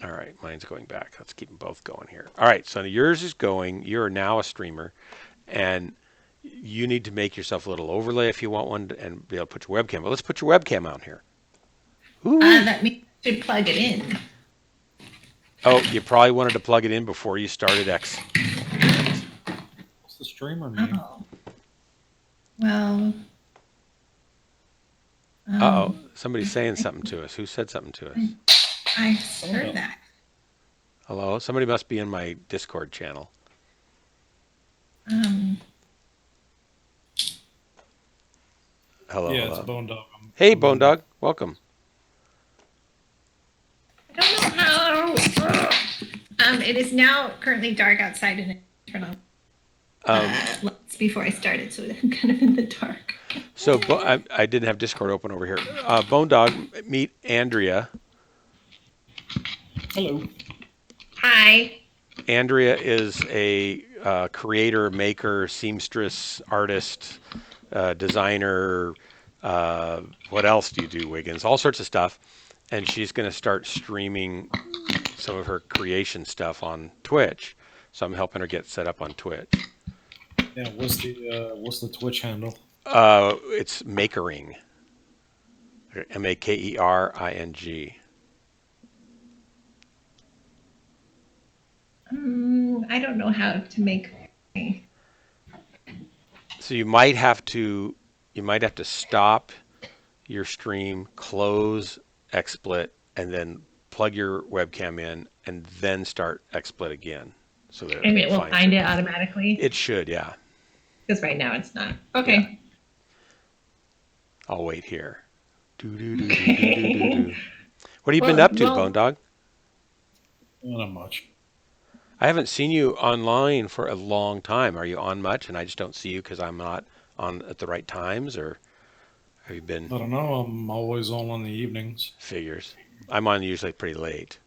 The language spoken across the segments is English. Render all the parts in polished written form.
All right, mine's going back. Let's keep them both going here. All right, so yours is going. You're now a streamer, and you need to make yourself a little overlay if you want one and be able to put your webcam. But let's put your webcam on here. Ooh. That means I should plug it in. Oh, you probably wanted to plug it in before you started X. What's the streamer name? Oh, well, Uh-oh, um, somebody's saying something to us. Who said something to us? I Oh, heard no. that. Hello? Somebody must be in my Discord channel. Um, Hello, Yeah, it's hello. Bone Dog. Hey, I'm Bone in there. Dog. Welcome. I don't know how. It is now currently dark outside, and I turned on Um, lights before I started, so I'm kind of in the dark. so I didn't have Discord open over here. Bone Dog, meet Andrea. Hello. Hi. Andrea is a creator, maker, seamstress, artist, designer. What else do you do, Wiggins? All sorts of stuff. And she's going to start streaming some of her creation stuff on Twitch. So I'm helping her get set up on Twitch. Yeah, what's the Twitch handle? It's Makering. Makering. I don't know how to make. So you might have to stop your stream, close XSplit, and then plug your webcam in, and then start XSplit again, so that And it it will finds find it. it automatically It should, yeah, because right now it's not. yeah. Okay. I'll wait here. Do do do do do do do do. What have you been well, up to, Bone well, Dog? Not much. I haven't seen you online for a long time. Are you on much, and I just don't see you because I'm not on at the right times, or have you been I don't know. I'm always on in the evenings, figures? I'm on usually pretty late,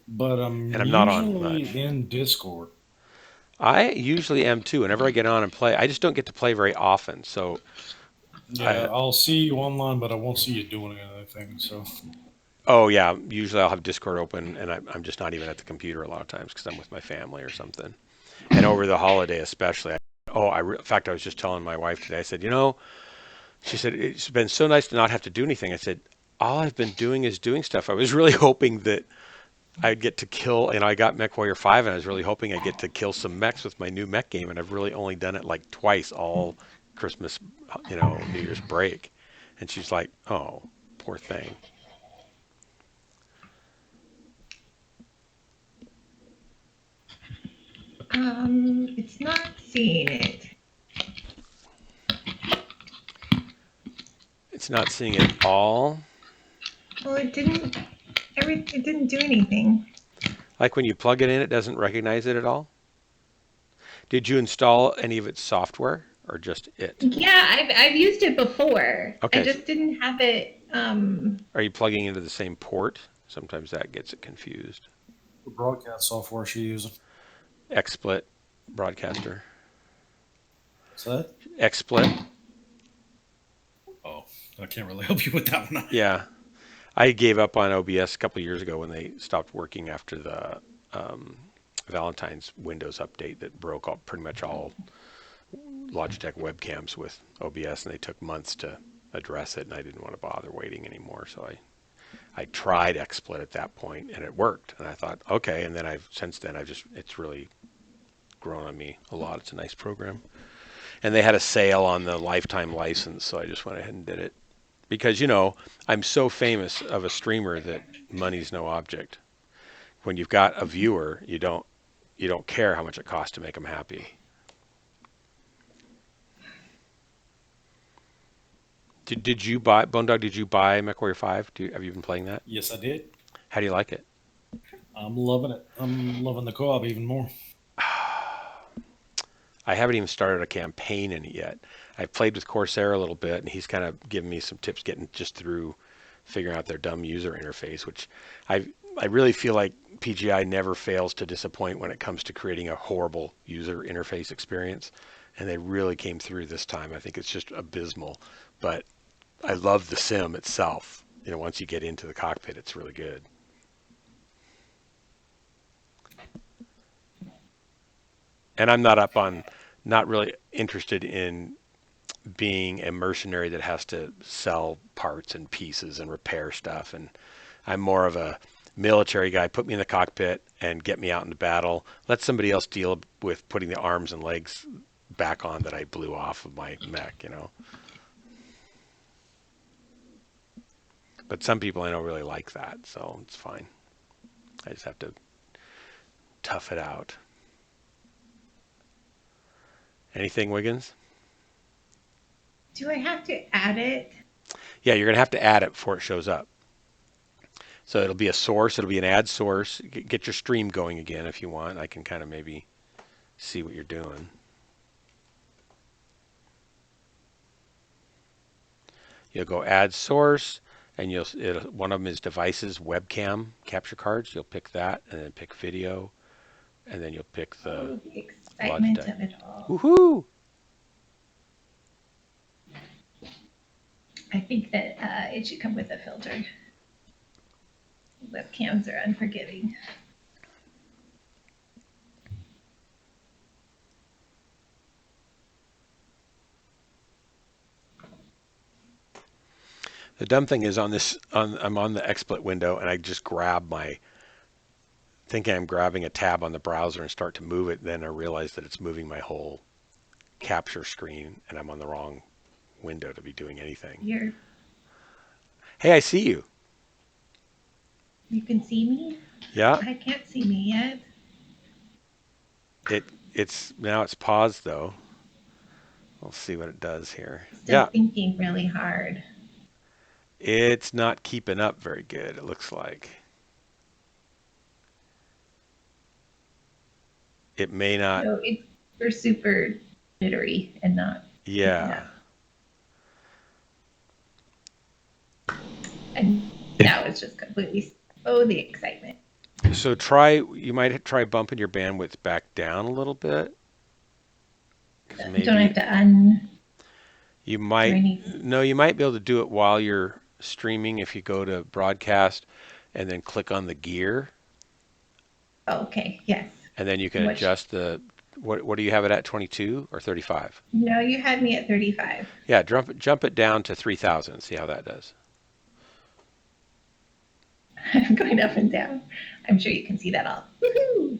but I'm and I'm not on much. usually in Discord. I usually am too. Whenever I get on and play, I just don't get to play very often. So Yeah, I, I'll see you online, but I won't see you doing anything. So oh yeah, usually I'll have Discord open, and I'm just not even at the computer a lot of times because I'm with my family or something. And over the holiday especially, in fact, I was just telling my wife today. I said, she said it's been so nice to not have to do anything. I said, all I've been doing is doing stuff. I was really hoping that I'd get to kill, and I got MechWarrior 5, and I was really hoping I'd get to kill some mechs with my new mech game, and I've really only done it like twice all Christmas, New Year's break. And she's like, oh, poor thing. it's not seeing it. It's not seeing it all. Well, it didn't. It didn't do anything. Like when you plug it in, it doesn't recognize it at all. Did you install any of its software or just it? Yeah, I've used it before. I Okay, so just didn't have it. are you plugging into the same port? Sometimes that gets it confused. the broadcast software she using. XSplit broadcaster. What's that? XSplit. Oh, I can't really help you with that one. Yeah, I gave up on OBS a couple of years ago when they stopped working after the um, Valentine's Windows update that broke up pretty much all Logitech webcams with OBS, and they took months to address it, and I didn't want to bother waiting anymore. So I tried XSplit at that point, and it worked. And I thought, okay. And then since then it's really grown on me a lot. It's a nice program, and they had a sale on the lifetime license, so I just went ahead and did it because I'm so famous of a streamer that money's no object. When you've got a viewer, you don't care how much it costs to make them happy. Did you buy Bone Dog? Did you buy MechWarrior 5? Have you been playing that? Yes, I did. How do you like it? I'm loving it. I'm loving the co-op even more. I haven't even started a campaign in it yet. I played with Corsair a little bit, and he's kind of giving me some tips getting just through figuring out their dumb user interface, which I really feel like PGI never fails to disappoint when it comes to creating a horrible user interface experience, and they really came through this time. I think it's just abysmal, but I love the sim itself. Once you get into the cockpit, it's really good. And I'm not really interested in being a mercenary that has to sell parts and pieces and repair stuff. And I'm more of a military guy. Put me in the cockpit and get me out into battle. Let somebody else deal with putting the arms and legs back on that I blew off of my mech, But some people I know really like that, so it's fine. I just have to tough it out. Anything, Wiggins? Do I have to add it? Yeah, you're going to have to add it before it shows up. So it'll be a source. It'll be an add source. Get your stream going again if you want. I can kind of maybe see what you're doing. You'll go add source, and one of them is devices, webcam capture cards. You'll pick that, and then pick video, and then you'll pick the Oh, the excitement Logitech. of it all. Woohoo! I think that it should come with a filter. Webcams are unforgiving. The dumb thing is I'm on the XSplit window, and I just thinking I'm grabbing a tab on the browser and start to move it. Then I realize that it's moving my whole capture screen, and I'm on the wrong window to be doing anything. Hey, I see you. You can see me? Yeah. I can't see me yet. It's paused though. We'll see what it does here. Still thinking really hard. It's not keeping up very good, it looks like. It may not. No, we're super jittery and not. Yeah. And now it's just completely, the excitement. So you might try bumping your bandwidth back down a little bit. Maybe don't I have to you might you might be able to do it while you're streaming if you go to broadcast and then click on the gear. Oh, okay, yes. And then you can adjust what do you have it at, 22 or 35? No, you had me at 35. Yeah, jump it down to 3,000. See how that does. I'm going up and down. I'm sure you can see that all. Woohoo!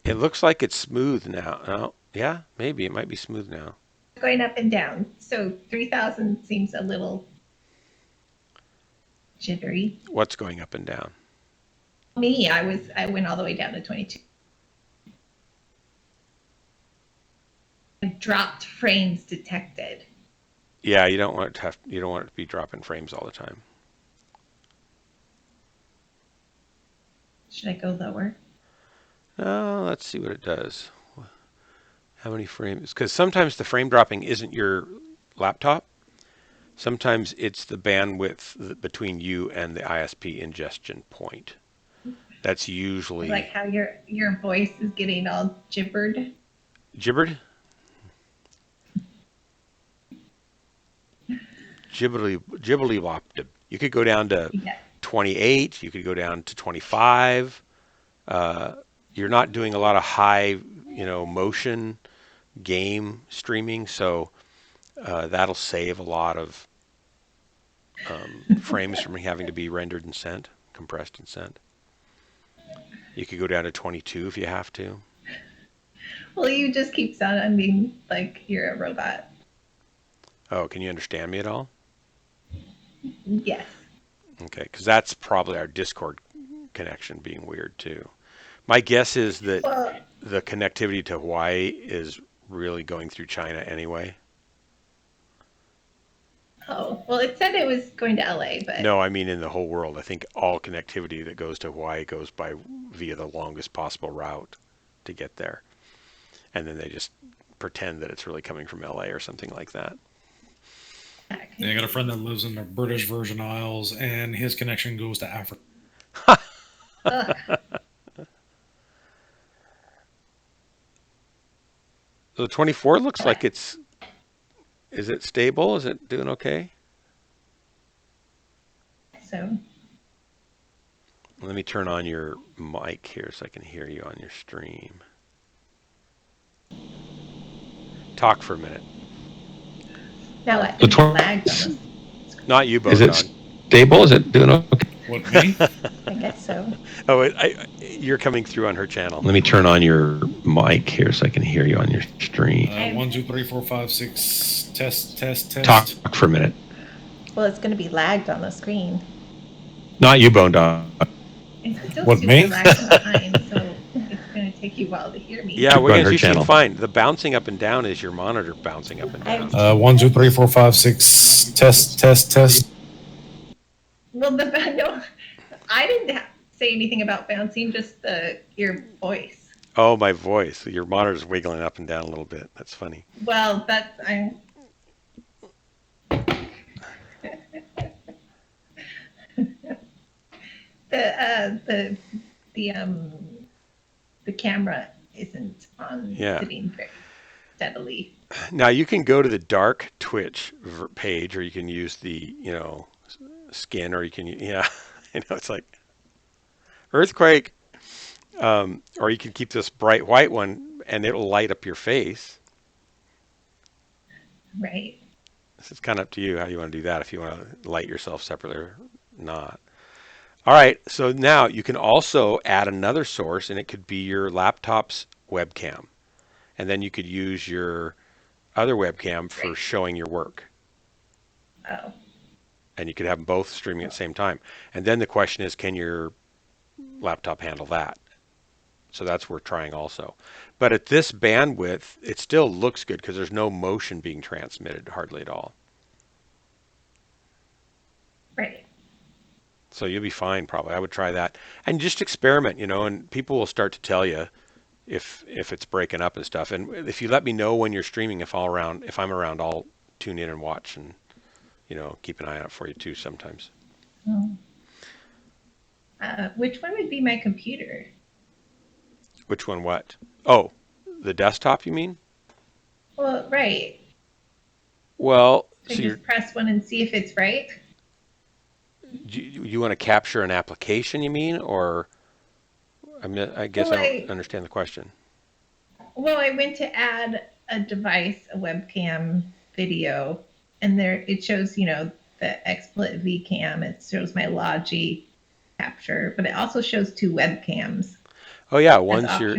It looks like it's smooth now. Oh, yeah, maybe it might be smooth now. Going up and down. So 3,000 seems a little jittery. What's going up and down? Me, I went all the way down to 22. I dropped frames detected. Yeah, you don't want it to be dropping frames all the time. Should I go lower? Let's see what it does. How many frames? Because sometimes the frame dropping isn't your laptop. Sometimes it's the bandwidth between you and the ISP ingestion point. That's usually like how your voice is getting all gibbered. Gibbered? Gibbly whopped. You could go down to 28. You could go down to 25. You're not doing a lot of high, motion game streaming, so that'll save a lot of frames from having to be rendered and sent, compressed and sent. You could go down to 22 if you have to. Well, you just keep sounding like you're a robot. Oh, can you understand me at all? Yes. Okay, because that's probably our Discord connection being weird too. My guess is that the connectivity to Hawaii is really going through China anyway. Oh, well, it said it was going to LA, but... No, I mean in the whole world. I think all connectivity that goes to Hawaii goes via the longest possible route to get there. And then they just pretend that it's really coming from LA or something like that. Yeah, I got a friend that lives in the British Virgin Isles, and his connection goes to Africa. The 24 looks like it's... Is it stable? Is it doing okay? So... Let me turn on your mic here so I can hear you on your stream. Talk for a minute. Now that The could be lagged on this. Not you, Is Bone it Dog. stable? Is it doing okay? What, me? I guess so. Oh, you're coming through on her channel. Let me turn on your mic here so I can hear you on your stream. 1, 2, 3, 4, 5, 6. Test, test, test. Talk for a minute. Well, it's going to be lagged on the screen. Not you, Bone Dog. It's still What, super me? lagged behind, so it's going to take you a while to hear me. Yeah, well, Run guys, her you seem channel. fine. The bouncing up and down is your monitor bouncing up and down. 1, 2, 3, 4, 5, 6. Test, test, test. Well, no, I didn't say anything about bouncing, just your voice. Oh, my voice. Your monitor's wiggling up and down a little bit. That's funny. Well, I'm. The camera isn't on sitting very steadily. Now you can go to the dark Twitch page, or you can use the skin, or you can I know it's like earthquake, or you can keep this bright white one, and it'll light up your face. Right. This is kind of up to you how you want to do that. If you want to light yourself separately or not. All right, so now you can also add another source, and it could be your laptop's webcam. And then you could use your other webcam for showing your work. Oh. And you could have them both streaming at the same time. And then the question is, can your laptop handle that? So that's worth trying also. But at this bandwidth, it still looks good because there's no motion being transmitted hardly at all. Right. So you'll be fine probably. I would try that. And just experiment, and people will start to tell you if it's breaking up and stuff. And if you let me know when you're streaming, if I'm around, I'll tune in and watch and, keep an eye out for you too sometimes. Oh. Which one would be my computer? Which one what? Oh, the desktop you mean? Well, right. Well, so you just press one and see if it's right? You want to capture an application, you mean? Or, I guess I don't understand the question. Well, I went to add a device, a webcam video, and there it shows, the XSplit VCam. It shows my Logi capture, but it also shows two webcams. Oh yeah, one's your.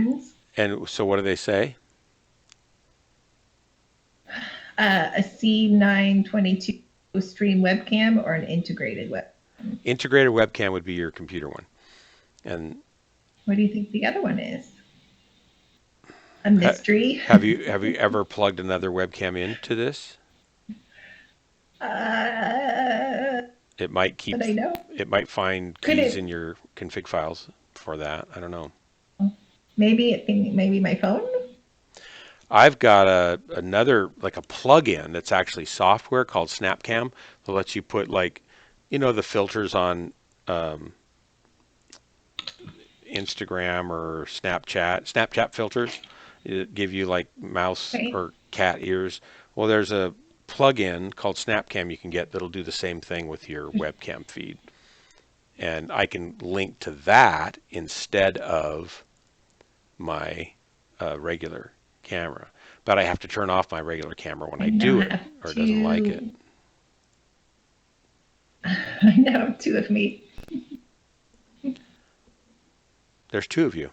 And so what do they say? A C922 stream webcam or an integrated webcam. Integrated webcam would be your computer one. And what do you think the other one is? A mystery? Have you ever plugged another webcam into this? It might keep. But I know. It might find keys in your config files for that. I don't know. Maybe my phone. I've got another like a plug-in that's actually software called SnapCam that lets you put the filters on Instagram or Snapchat filters. It give you like mouse or cat ears. Well, there's a plug-in called SnapCam you can get that'll do the same thing with your webcam feed. And I can link to that instead of my regular camera. But I have to turn off my regular camera when I do it, or it doesn't like it. I know, two of me. There's two of you.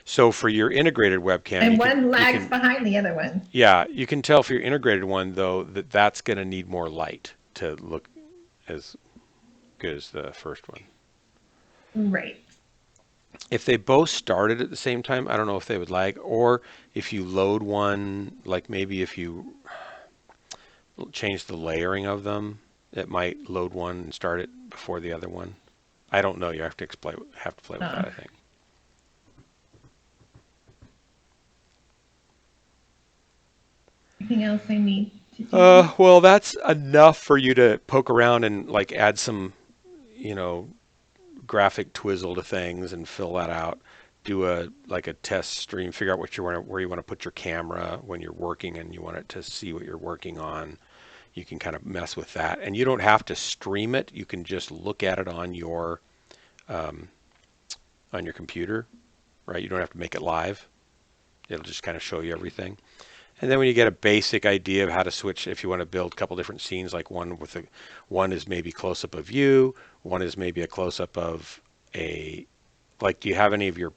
So for your integrated webcam, and one lags behind the other one. Yeah, you can tell for your integrated one though that's going to need more light to look as good as the first one. Right. If they both started at the same time, I don't know if they would lag, or if you load one, like maybe if you change the layering of them, it might load one and start it before the other one. I don't know. You have to play with that, I think. Anything else I need to do? Well, that's enough for you to poke around and like add some, graphic twizzle to things and fill that out. Do a test stream. Figure out where you want to put your camera when you're working and you want it to see what you're working on. You can kind of mess with that, and you don't have to stream it. You can just look at it on your computer, right? You don't have to make it live. It'll just kind of show you everything. And then when you get a basic idea of how to switch, if you want to build a couple different scenes, like one is maybe close up of you, one is maybe a close up of a, like, do you have any of your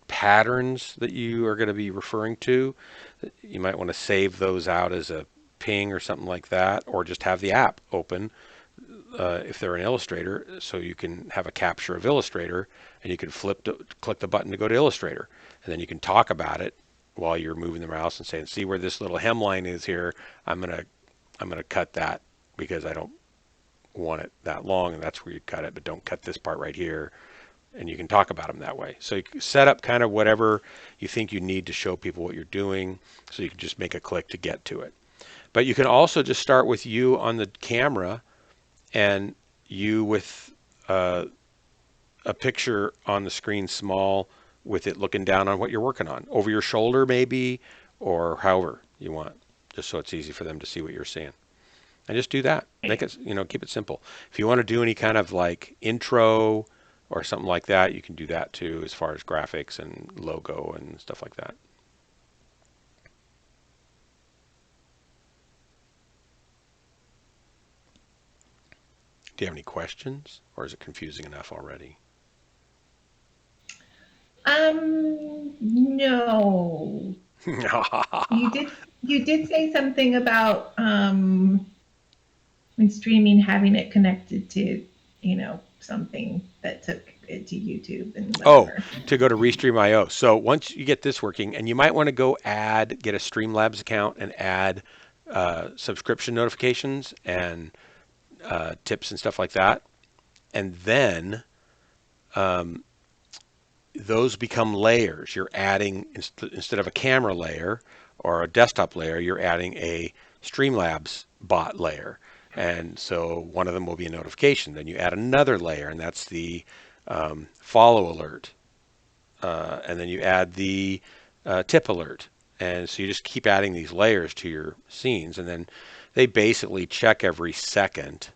patterns that you are going to be referring to? You might want to save those out as a ping or something like that, or just have the app open if they're an Illustrator, so you can have a capture of Illustrator, and you can click the button to go to Illustrator, and then you can talk about it while you're moving the mouse and saying, "See where this little hemline is here? I'm gonna cut that because I don't want it that long, and that's where you cut it. But don't cut this part right here." And you can talk about them that way. So you can set up kind of whatever you think you need to show people what you're doing, so you can just make a click to get to it. But you can also just start with you on the camera and you with a picture on the screen small with it looking down on what you're working on, over your shoulder maybe, or however you want, just so it's easy for them to see what you're seeing. And just do that. Make it, keep it simple. If you want to do any kind of like intro or something like that, you can do that too, as far as graphics and logo and stuff like that. Do you have any questions, or is it confusing enough already? No. You did say something about when streaming, having it connected to, something that took it to YouTube and whatever. Oh, to go to Restream.io. So once you get this working, and you might want to go get a Streamlabs account and add subscription notifications and tips and stuff like that. And then those become layers. You're adding, instead of a camera layer or a desktop layer, you're adding a Streamlabs bot layer. And so one of them will be a notification. Then you add another layer, and that's the follow alert. And then you add the tip alert. And so you just keep adding these layers to your scenes. And then they basically check every second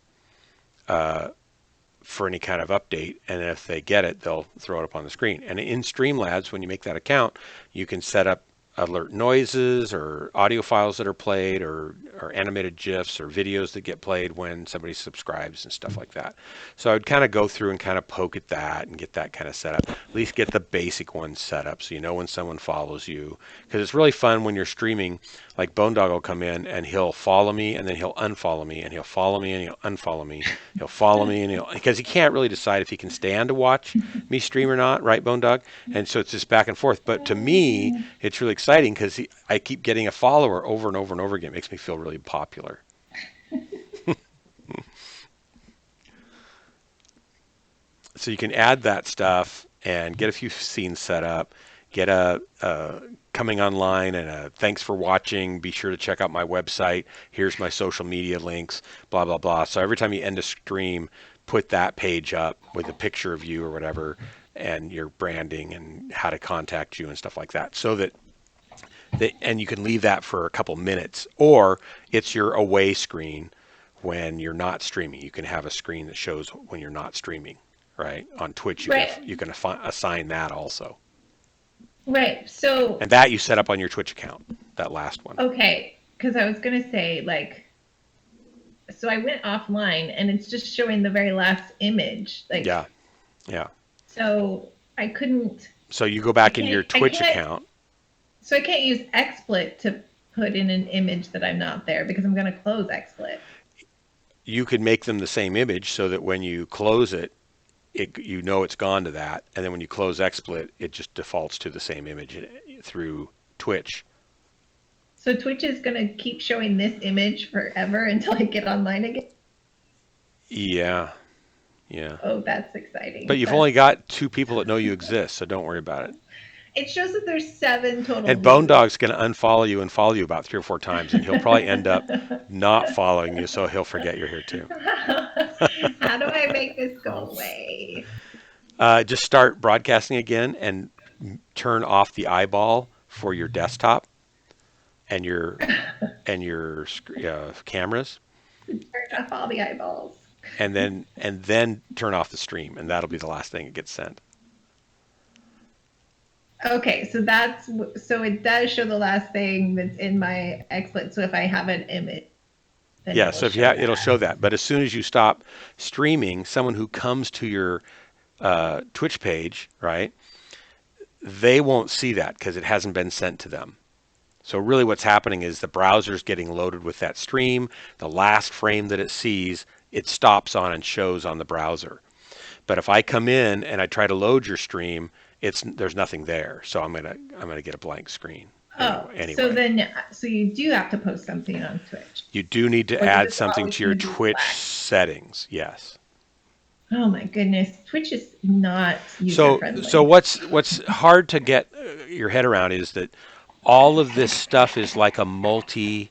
for any kind of update. And if they get it, they'll throw it up on the screen. And in Streamlabs, when you make that account, you can set up alert noises or audio files that are played, or animated GIFs or videos that get played when somebody subscribes and stuff like that. So I would kind of go through and kind of poke at that and get that kind of set up. At least get the basic ones set up so you know when someone follows you. Because it's really fun when you're streaming. Like Bonedog will come in and he'll follow me, and then he'll unfollow me, and he'll follow me, and he'll unfollow me. He'll follow me, and because he can't really decide if he can stand to watch me stream or not, right, Bonedog? And so it's just back and forth. But to me, it's really exciting because I keep getting a follower over and over and over again. It makes me feel really popular. So you can add that stuff and get a few scenes set up, get a coming online and a thanks for watching. Be sure to check out my website. Here's my social media links, blah, blah, blah. So every time you end a stream, put that page up with a picture of you or whatever, and your branding and how to contact you and stuff like that. So that and you can leave that for a couple minutes, or it's your away screen when you're not streaming. You can have a screen that shows when you're not streaming, right? On Twitch, you can assign that also. Right. So. And that you set up on your Twitch account, that last one. Okay. Because I was going to say, so I went offline and it's just showing the very last image. Yeah. So I couldn't. So you go back in your Twitch account. So I can't use XSplit to put in an image that I'm not there, because I'm going to close XSplit. You could make them the same image so that when you close it, it's gone to that. And then when you close XSplit, it just defaults to the same image through Twitch. So Twitch is going to keep showing this image forever until I get online again? Yeah. Oh, that's exciting. But you've only got 2 people that know you exist, so don't worry about it. It shows that there's 7 total. And Bonedog's going to unfollow you and follow you about 3 or 4 times, and he'll probably end up not following you, so he'll forget you're here too. How do I make this go away? Just start broadcasting again and turn off the eyeball for your desktop and your cameras. Turn off all the eyeballs. And then turn off the stream, and that'll be the last thing that gets sent. Okay, so it does show the last thing that's in my XSplit. So if I have an image, then Yeah, it will so if show it'll that. show that. But as soon as you stop streaming, someone who comes to your Twitch page, right, they won't see that because it hasn't been sent to them. So really what's happening is the browser's getting loaded with that stream. The last frame that it sees, it stops on and shows on the browser. But if I come in and I try to load your stream, there's nothing there. So I'm gonna get a blank screen Oh, anyway. so you do have to post something on Twitch, You do need to or is add it something always to your going to be Twitch black? settings. Yes. Oh my goodness, Twitch is not user So friendly. what's hard to get your head around is that all of this stuff is like a multi-vendor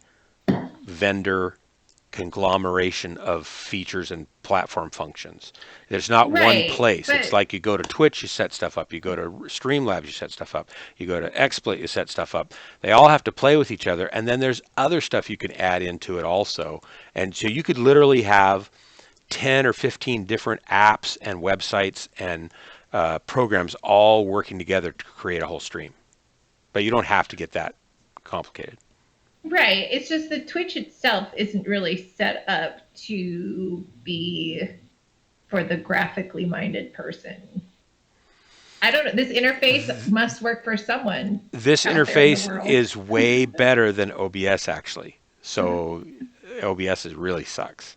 conglomeration of features and platform functions. There's not one Right, place. It's but like you go to Twitch, you set stuff up. You go to Streamlabs, you set stuff up. You go to XSplit, you set stuff up. They all have to play with each other. And then there's other stuff you can add into it also. And so you could literally have 10 or 15 different apps and websites and programs all working together to create a whole stream. But you don't have to get that complicated. right, it's just that Twitch itself isn't really set up to be for the graphically minded person. I don't know. This interface must work for someone This out there in the interface world. is way better than OBS actually. So OBS really sucks.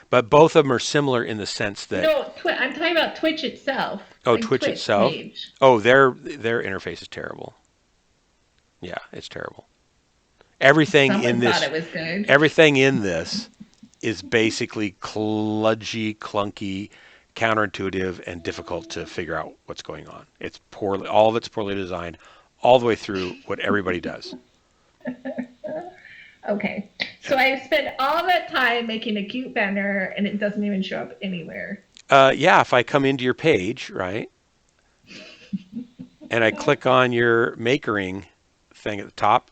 But both of them are similar in the sense that No, I'm talking about Twitch itself. Like Twitch Twitch itself. page. Their interface is terrible. Yeah, it's terrible. Everything in Someone thought this it was good. everything in this is basically kludgy, clunky, counterintuitive, and difficult to figure out what's going on. It's poorly, all of it's poorly designed, all the way through what everybody does. Okay. So I spent all that time making a cute banner and it doesn't even show up anywhere. Yeah, if I come into your page, right, and I click on your makering thing at the top,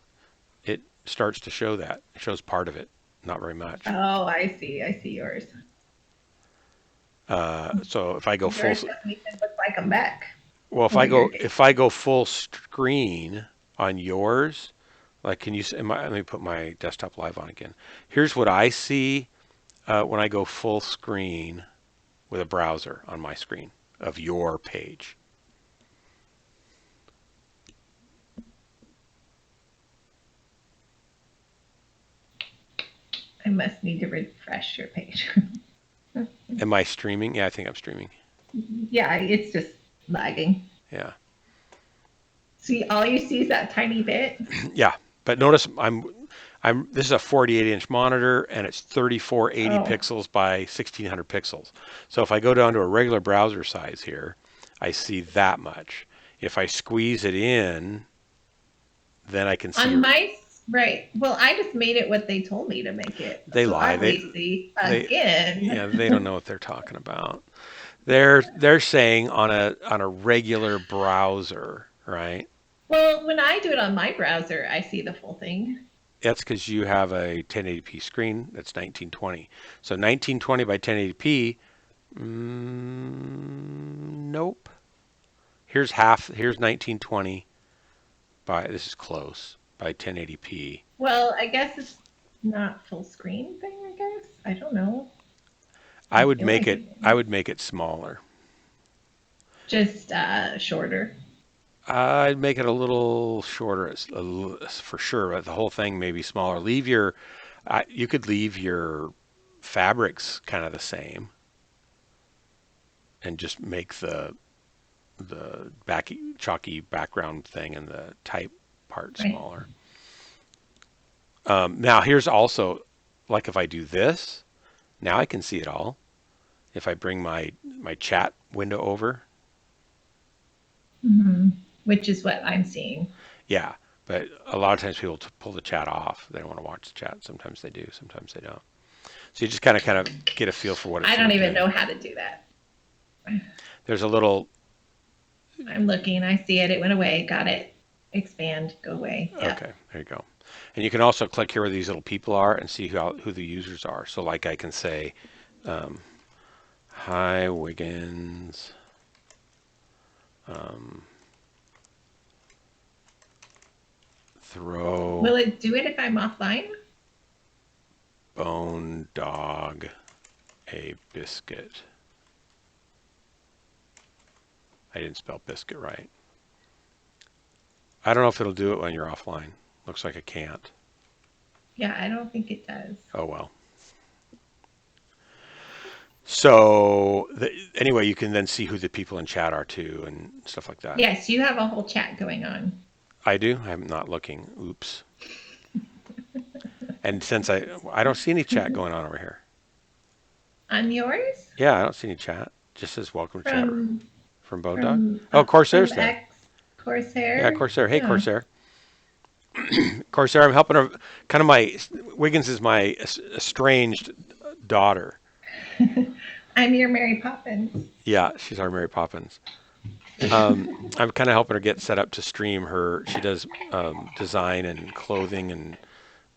it starts to show that. It shows part of it, not very much. Oh, I see. I see yours. So if I go full, Yours doesn't even look like a mech. well, Oh, you're good. if I go full screen on yours, like, can you? Let me put my desktop live on again. Here's what I see when I go full screen with a browser on my screen of your page. I must need to refresh your page. Am I streaming? Yeah, I think I'm streaming. Yeah, it's just lagging. Yeah. See, all you see is that tiny bit. Yeah, but notice this is a 48-inch monitor and it's 3480 Oh, pixels by 1600 pixels. So if I go down to a regular browser size here, I see that much. If I squeeze it in, then I can see. on my right. Well, I just made it what they told me to make it. They So lie. obviously, They again. yeah, they don't know what they're talking about. They're saying on a regular browser, right? Well, when I do it on my browser, I see the full thing. That's because you have a 1080p screen that's 1920. So 1920 by 1080p, nope. Here's 1920 by, this is close, by 1080p. Well, I guess it's not full screen thing, I guess. I don't know. I I would feel make like it, I would make it smaller. just shorter. I'd make it a little shorter for sure, but the whole thing may be smaller. You could leave your fabrics kind of the same and just make the chalky background thing and the type part Right. smaller. Now here's also, like if I do this, now I can see it all. If I bring my chat window over, Mm-hmm. Which is what I'm seeing. yeah. But a lot of times people pull the chat off. They don't want to watch the chat. Sometimes they do. Sometimes they don't. So you just kind of get a feel for what it's I don't doing. even know how to do that. There's a little. I'm looking. I see it. It went away. Got it. Expand. Go away. Yeah. Okay, there you go. And you can also click here where these little people are and see who the users are. So like I can say, hi Wiggins. Throw Will it do it if I'm offline? Bone Dog a biscuit. I didn't spell biscuit right. I don't know if it'll do it when you're offline. Looks like it can't. Yeah, I don't think it does. Oh well. So anyway, you can then see who the people in chat are too and stuff like that. Yes, you have a whole chat going on. I do. I'm not looking. Oops. And since I don't see any chat going on over here. On yours? Yeah, I don't see any chat. Just says welcome to chat from Bone Dog. From Oh, Corsair's from there. X Corsair. Yeah, Corsair. Hey, Yeah. Corsair. Corsair, I'm helping her. Kind of my Wiggins is my estranged daughter. I'm your Mary Poppins. Yeah, she's our Mary Poppins. I'm kind of helping her get set up to stream her. She does design and clothing and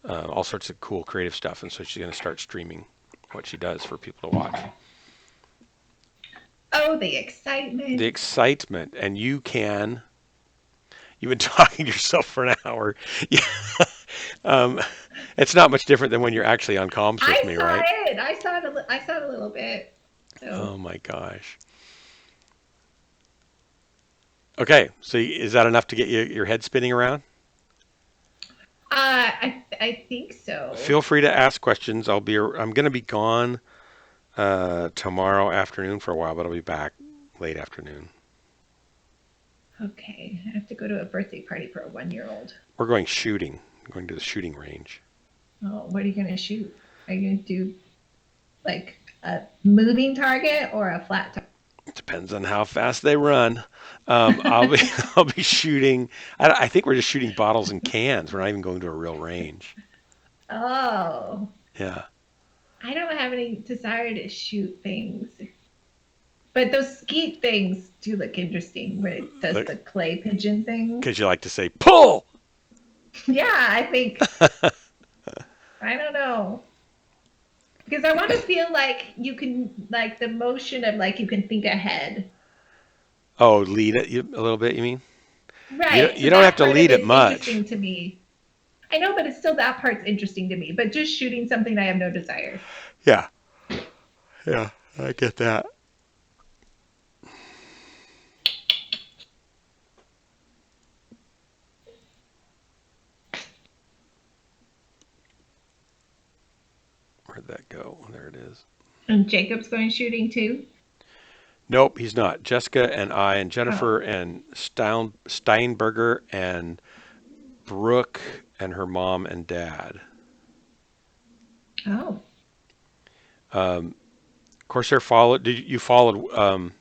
all sorts of cool creative stuff, and so she's going to start streaming what she does for people to watch. Oh, the excitement. The excitement, and you've been talking to yourself for an hour. Yeah. It's not much different than when you're actually on comms with me, right? I saw it a little bit. So. Oh my gosh. Okay, so is that enough to get your head spinning around? I think so. Feel free to ask questions. I'm going to be gone tomorrow afternoon for a while, but I'll be back late afternoon. Okay, I have to go to a birthday party for a 1-year-old. We're going shooting. I'm going to the shooting range. Oh, what are you going to shoot? Are you going to do like a moving target or a flat target? It depends on how fast they run. I'll be shooting. I think we're just shooting bottles and cans. We're not even going to a real range. Oh. Yeah. I don't have any desire to shoot things. But those skeet things do look interesting where it does the clay pigeon thing. Because you like to say, pull! Yeah, I think. I don't know. Because I want to feel like you can, like the motion of like you can think ahead. Oh, lead it a little bit, you mean? Right. You don't have to lead it much. Interesting to me. I know, but it's still that part's interesting to me. But just shooting something I have no desire. Yeah. Yeah, I get that. Where'd that go? There it is. And Jacob's going shooting too? Nope, he's not. Jessica and I and Jennifer and Steinberger and Brooke and her mom and dad. Oh. Corsair followed. Did you followed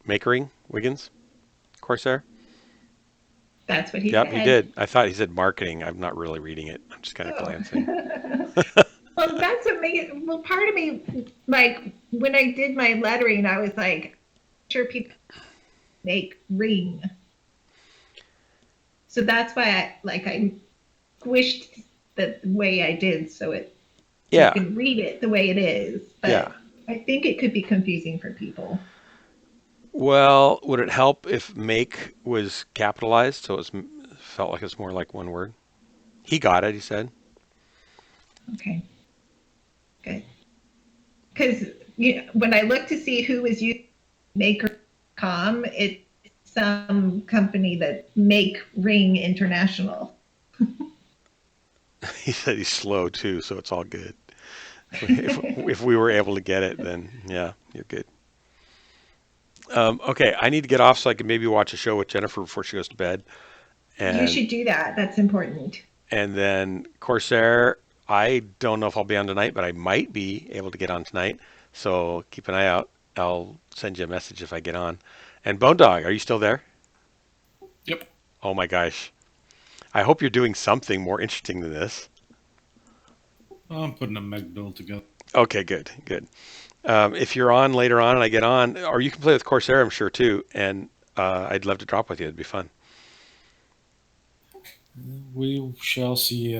Makering Wiggins? Corsair? That's what he said. Yep, he did. I thought he said marketing. I'm not really reading it. I'm just kind of glancing. Well, that's amazing. Well, part of me, like when I did my lettering, I was like, sure people make ring. So that's why I squished the way I did so you can read it the way it is. But I think it could be confusing for people. Well, would it help if make was capitalized so it felt like it's more like one word? He got it, he said. Okay. Good. Because when I looked to see who was using Maker.com, it's some company that make Ring International. He said he's slow too, so it's all good. If we were able to get it, then yeah, you're good. Okay, I need to get off so I can maybe watch a show with Jennifer before she goes to bed. And, you should do that. That's important. And then Corsair, I don't know if I'll be on tonight, but I might be able to get on tonight. So keep an eye out. I'll send you a message if I get on. And Bone Dog, are you still there? Yep. Oh my gosh. I hope you're doing something more interesting than this. I'm putting a Mech build together. Okay, good. If you're on later on and I get on, or you can play with Corsair, I'm sure too. And I'd love to drop with you. It'd be fun. We shall see.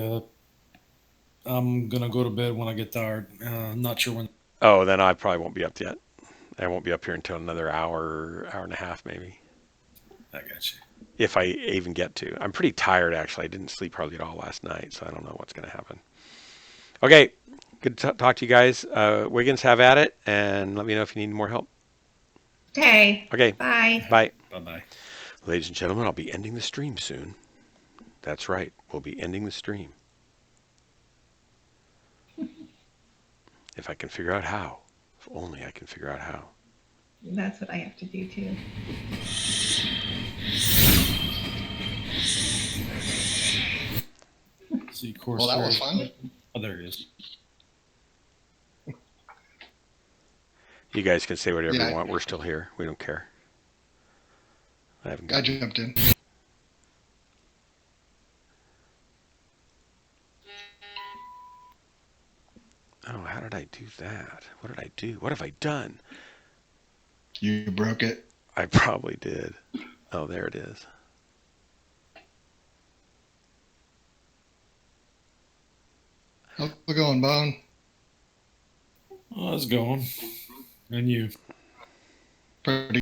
I'm going to go to bed when I get tired. I'm not sure when. Oh, then I probably won't be up yet. I won't be up here until another hour and a half maybe. I got you. if I even get to. I'm pretty tired, actually. I didn't sleep hardly at all last night, so I don't know what's going to happen. Okay, good to talk to you guys. Wiggins, have at it, and let me know if you need more help. Okay. Okay, Bye. bye. Bye-bye. Ladies and gentlemen, I'll be ending the stream soon. That's right, we'll be ending the stream. If I can figure out how. If only I can figure out how. That's what I have to do too. See, of course. Well, that was fun. Oh, there it is. You guys can say whatever Yeah. you want. We're still here. We don't care. I haven't I got. jumped in. Oh, how did I do that? What did I do? What have I done? You broke it. I probably did. Oh, there it is. How's it going, Bone? Oh, it's going. And you. Pretty